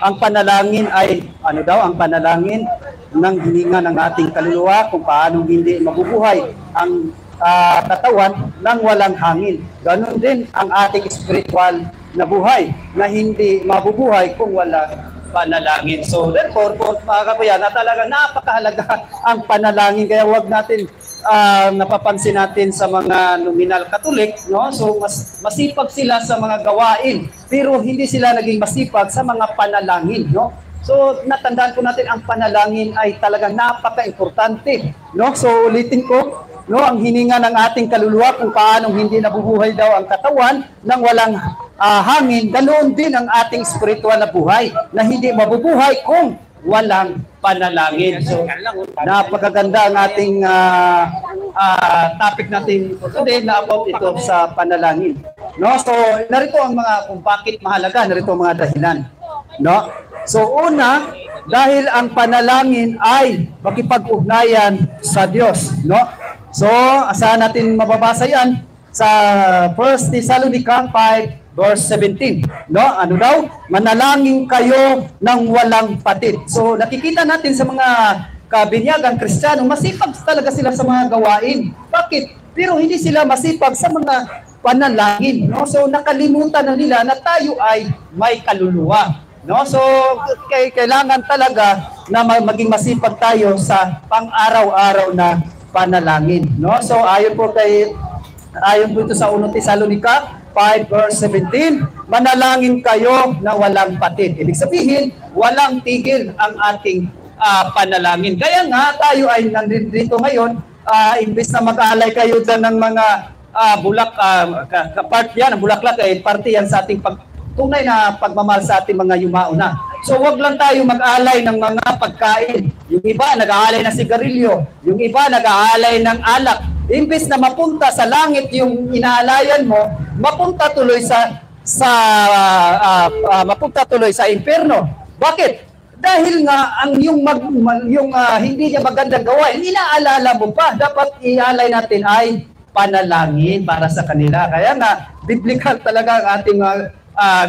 Ang panalangin ay, ano daw, ang panalangin ng hininga ng ating kaluluwa kung paano hindi mabubuhay ang katawan ng walang hangin. Ganon din ang ating spiritual na buhay na hindi mabubuhay kung wala panalangin. So therefore, mga kakuya, na talaga napakahalaga ang panalangin. Kaya huwag natin napapansin natin sa mga nominal Katolik, no? So masipag sila sa mga gawain, pero hindi sila naging masipag sa mga panalangin, no? So natandaan ko natin ang panalangin ay talaga napaka-importante, no? So ulitin ko, no, ang hininga ng ating kaluluwa kung paano hindi nabubuhay daw ang katawan nang walang hangin, ganoon din ang ating spiritual na buhay na hindi mabubuhay kung walang panalangin. So, napakaganda ang ating topic natin today na about ito sa panalangin. No? So, narito ang mga kung bakit mahalaga, narito ang mga dahilan. No? So, una, dahil ang panalangin ay makipag-ugnayan sa Diyos. No? So, asahan natin mababasa yan sa 1 Thessalonica 5 verse 17, no? Ano daw? Manalangin kayo ng walang patid. So nakikita natin sa mga kabinyagang Kristiyano, masipag talaga sila sa mga gawain. Bakit? Pero hindi sila masipag sa mga panalangin, no? So nakalimutan na nila na tayo ay may kaluluwa, no? So kailangan talaga na maging masipag tayo sa pang-araw-araw na panalangin, no? So ayon po ito sa 1 Thessalonica 5 verse 17, manalangin kayo na walang patid. Ibig sabihin, walang tigil ang ating panalangin. Kaya nga, tayo ay nandito ngayon, imbes na mag-aalay kayo dyan ng mga part yan, ang bulaklak ay parte yan sa ating tunay na pagmamahal sa ating mga yumauna. So wag lang tayo mag-aalay ng mga pagkain. Yung iba nag-aalay ng sigarilyo, yung iba nag-aalay ng alak. Imbes na mapunta sa langit yung inaalayan mo, mapunta tuloy sa impyerno. Bakit? Dahil nga ang yung hindi niya magandang gawain, inaalala mo pa. Dapat ialay natin ay panalangin para sa kanila. Kaya nga biblical talaga ang ating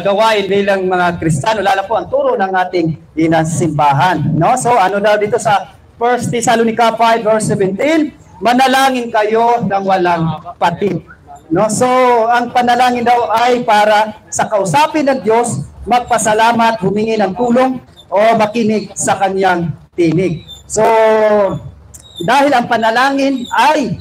gawain bilang mga Kristiyano, lalo po ang turo ng ating inasimbahan. No? So ano daw dito sa 1 Thessalonica 5 verse 17, manalangin kayo ng walang patid. No? So, ang panalangin daw ay para sa kausapin ng Diyos, magpasalamat, humingi ng tulong, o makinig sa kanyang tinig. So, dahil ang panalangin ay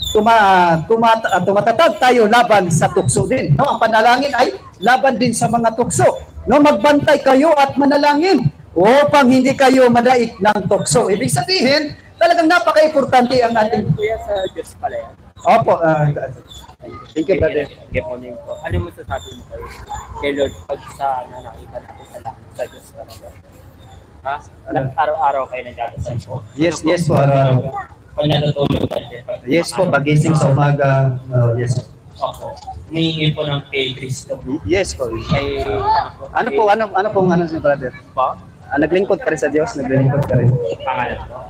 tumatatag tayo laban sa tukso din. No? Ang panalangin ay laban din sa mga tukso. No? Magbantay kayo at manalangin upang hindi kayo madaig ng tukso. Ibig sabihin, talagang napaka-importante ang ating... Kuya, sa Diyos pala yan. Opo. Thank you, brother. Good morning po. Ano mo sasabi mo kayo kay Lord pag sa nakita natin sa langit sa Diyos talaga? Ha? Araw-araw kayo nagdadasal po? Yes po. Araw-araw. Pag natutulog tayo? Yes po, pagising sa umaga. Yes. Opo. Humingi po ng kay Kristo. Yes po. Kay... Ano pong si brother? Po? Naglingkod ka rin sa Diyos, naglilingkod ka rin. Pangalan po?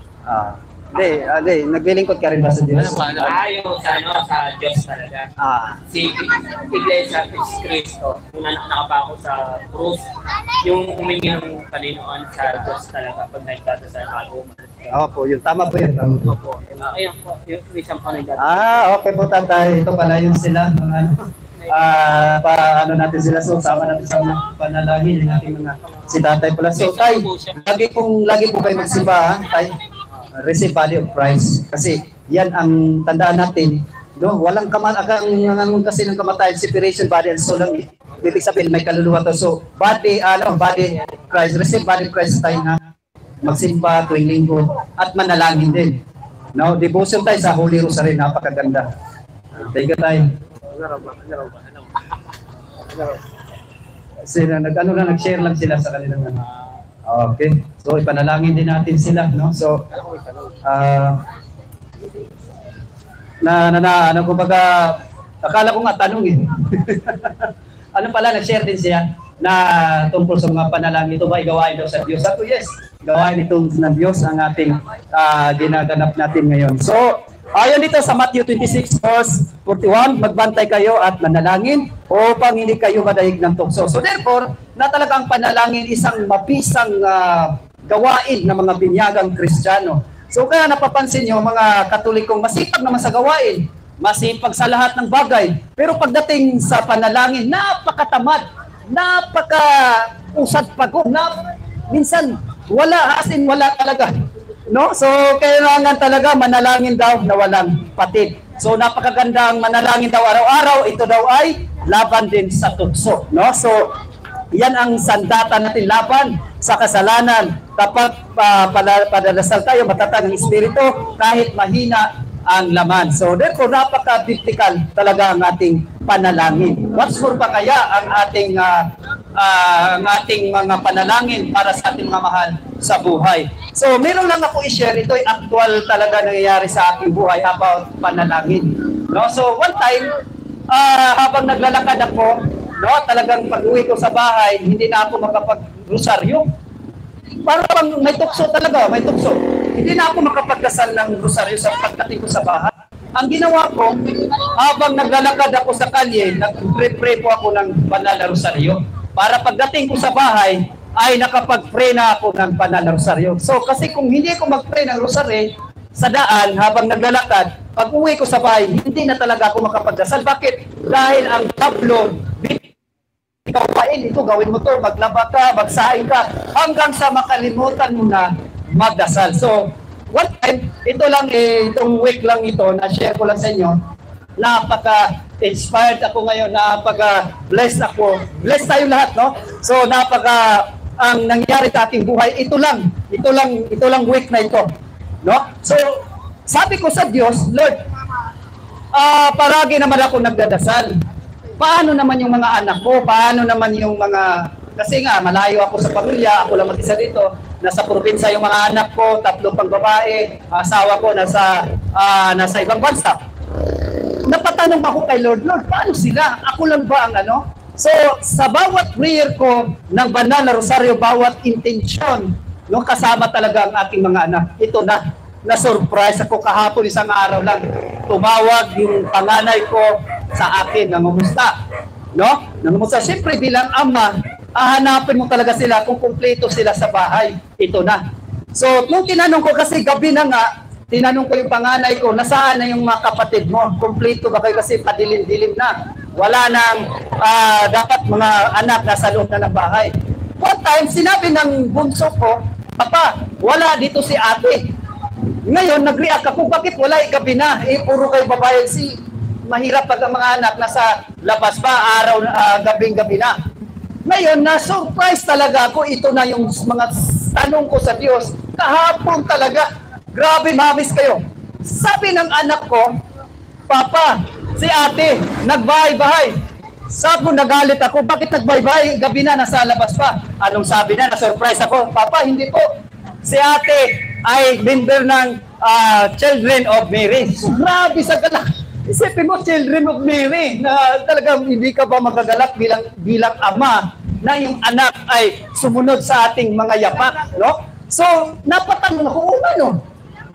Hindi, naglilingkod ka rin ba sa Diyos? Yung sa Diyos talaga. Si Iglesia Cristo, kung nakapako sa krus, yung humingi ng Panginoon sa Diyos talaga pag nagdadasal ako. Opo, yun. Tama po yun. Opo. Ayun po, yung isang panagdadasal. Okay po, tatay. Ito pala yung sila. Paano natin sila. So, sama natin sa mga panalangin yung ating mga si tatay pala. So, tay, lagi po kayo magsimba, ha? Tay, receive value of Christ. Kasi yan ang tandaan natin. No? Walang nangangon kasi ng kamatayan, separation, body and soul lang. Ibig sabihin, may kaluluwa to. So, body Christ. Receive body of Christ tayo na magsimba tuwing linggo at manalangin din. No? Devotion tayo sa Holy Rosary. Napakaganda. Thank you tayo. Sila nag-share lang sila sa kanilang okay. So ipanalangin din natin sila, no? So kumbaga akala ko nga tanong eh. Ano pala nag-share din siya na tungkol sa mga panalangin. Ito ba gawain daw sa Diyos? Ako yes, gawain ito ng Diyos ang ating ginaganap natin ngayon. So ayon dito sa Matthew 26 verse 41, magbantay kayo at manalangin upang hindi kayo madahig ng tukso. So therefore, na talagang panalangin isang mabisang gawain ng mga binyagang Kristiyano. So kaya napapansin nyo, mga Katolikong masipag naman sa gawain, masipag sa lahat ng bagay, pero pagdating sa panalangin, napakatamad, napaka-usad pagod, minsan wala, as in wala talaga. No? So, kailangan talaga manalangin daw na walang patid. So, napakagandang manalangin daw araw-araw. Ito daw ay laban din sa tukso. No? So, yan ang sandata natin, laban sa kasalanan. Kapag padadasal tayo, matatag ang Espiritu, kahit mahina ang laman. So, therefore, napaka-biblical talaga ang ating panalangin. What's more pa kaya ang ating mga panalangin para sa ating mga mahal sa buhay? So, meron lang ako i-share. Ito ay actual talaga nangyayari sa aking buhay about panalangin. No? So, one time, habang naglalakad ako, no, talagang pag-uwi ko sa bahay, hindi na ako makapag-rosaryo. Parang may tukso talaga, may tukso. Hindi na ako makapagdasal ng rosaryo sa pagdating ko sa bahay. Ang ginawa ko, habang naglalakad ako sa kalye, nag-pray po ako ng banal na rosaryo. Para pagdating ko sa bahay, ay nakapag-pray na ako ng banal na rosaryo. So kasi kung hindi ko mag-pray ng rosaryo sa daan habang naglalakad, pag uwi ko sa bahay, hindi na talaga ako makapagdasal. Bakit? Dahil ang tablo, ikaw pain, ito gawin mo to, maglaba ka, magsaing ka, hanggang sa makalimutan mo na magdasal. So, one time, ito lang, itong week lang ito, na-share ko lang sa inyo, napaka-inspired ako ngayon, napaka-blessed ako. Blessed tayo lahat, no? So, ang nangyari sa ating buhay, ito lang week na ito, no? So, sabi ko sa Diyos, Lord, paragi naman ako nagdadasal. Paano naman yung mga anak ko? Paano naman yung mga... Kasi nga, malayo ako sa pamilya, ako lang mag-isa dito. Nasa probinsya yung mga anak ko, 3 pang babae, asawa ko nasa ibang bansa. Napatanong ako kay Lord, paano sila? Ako lang ba ang ano? So, sa bawat prayer ko ng banal na rosaryo, bawat intensyon, no, kasama talaga ang aking mga anak. Ito na-surprise ako kahapon, isang araw lang. Tumawag yung panganay ko sa akin, nangumusta. No? Nangumusta. Siyempre bilang ama, hanapin mo talaga sila kung kumpleto sila sa bahay. Ito na. So, nung tinanong ko kasi gabi na nga, tinanong ko yung panganay ko, nasaan na yung mga kapatid mo? Kumpleto ba kayo kasi padilim-dilim na? Wala nang dapat mga anak nasa loob na ng bahay. One time, sinabi ng bunso ko, Papa, wala dito si ate. Ngayon, nag-react ako, bakit wala gabi na? Puro kayo babae. Mahirap pag ang mga anak nasa labas pa, gabing-gabi na. Ngayon, na-surprise talaga ako. Ito na yung mga tanong ko sa Diyos. Kahapon talaga. Grabe, mamis kayo. Sabi ng anak ko, Papa, si ate, nagbahay-bahay. Sabi ko, nagalit ako. Bakit nagbahay-bahay? Gabi na, nasa labas pa. Anong sabi na? Na-surprise ako. Papa, hindi po. Si ate ay member ng Children of Mary. Grabe sa galak. Isipin mo, Children of Mary, na talagang hindi ka ba magagalak bilang ama na yung anak ay sumunod sa ating mga yapak, no? So, napatanong ako, ano?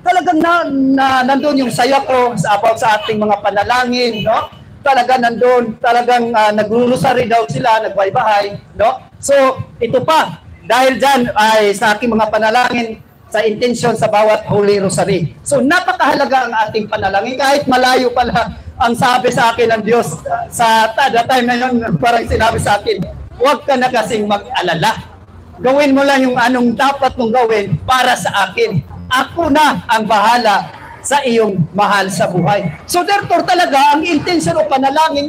Talagang nandun yung saya ko about sa ating mga panalangin, no? Talaga nandun, talagang naglulusari daw sila, nagbaybahay, no? So, ito pa, dahil dyan ay sa aking mga panalangin, sa intention sa bawat Holy Rosary. So, napakahalaga ang ating panalangin. Kahit malayo pala ang sabi sa akin ng Diyos sa time na yun, parang sinabi sa akin, huwag ka na kasing mag-alala. Gawin mo lang yung anong dapat mong gawin para sa akin. Ako na ang bahala sa iyong mahal sa buhay. So, therefore talaga, ang intention o panalangin,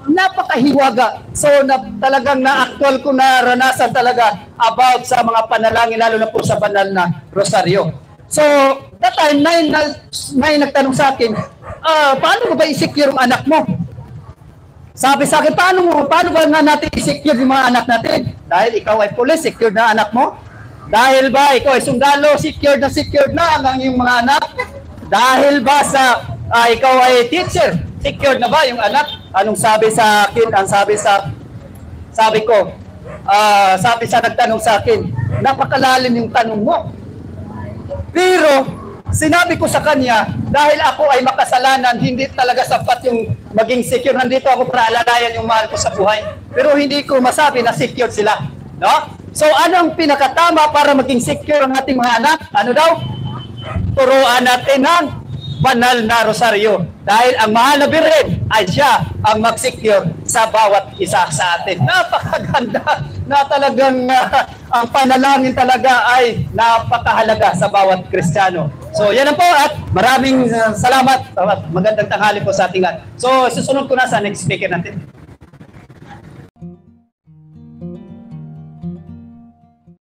napakahiwaga. So, talagang na-actual ko naranasan talaga about sa mga panalangin, lalo na po sa banal na rosaryo. So, that time, may nagtanong sa akin, paano mo ba i-secure yung anak mo? Sabi sa akin, paano ba nga natin i-secure yung mga anak natin? Dahil ikaw ay police, secure na anak mo? Dahil ba ikaw ay sundalo, secured na ang iyong mga anak? Dahil ba sa ikaw ay teacher, secured na ba yung anak? Anong sabi sa akin? Sabi sa nagtanong sa akin, napakalalim yung tanong mo. Pero sinabi ko sa kanya, dahil ako ay makasalanan, hindi talaga sapat yung maging secure. Nandito ako para alalayan yung mahal ko sa buhay. Pero hindi ko masabi na secure sila. No? So anong pinakatama para maging secure ang ating mga anak? Ano daw? Turuan natin ng banal na rosaryo. Dahil ang mahal na birhen ay siya ang mag-secure sa bawat isa sa atin. Napakaganda na talagang ang panalangin talaga ay napakahalaga sa bawat Kristiyano. So yan ang po at maraming salamat. Magandang tanghali po sa ating lahat. So susunod ko na sa next speaker natin.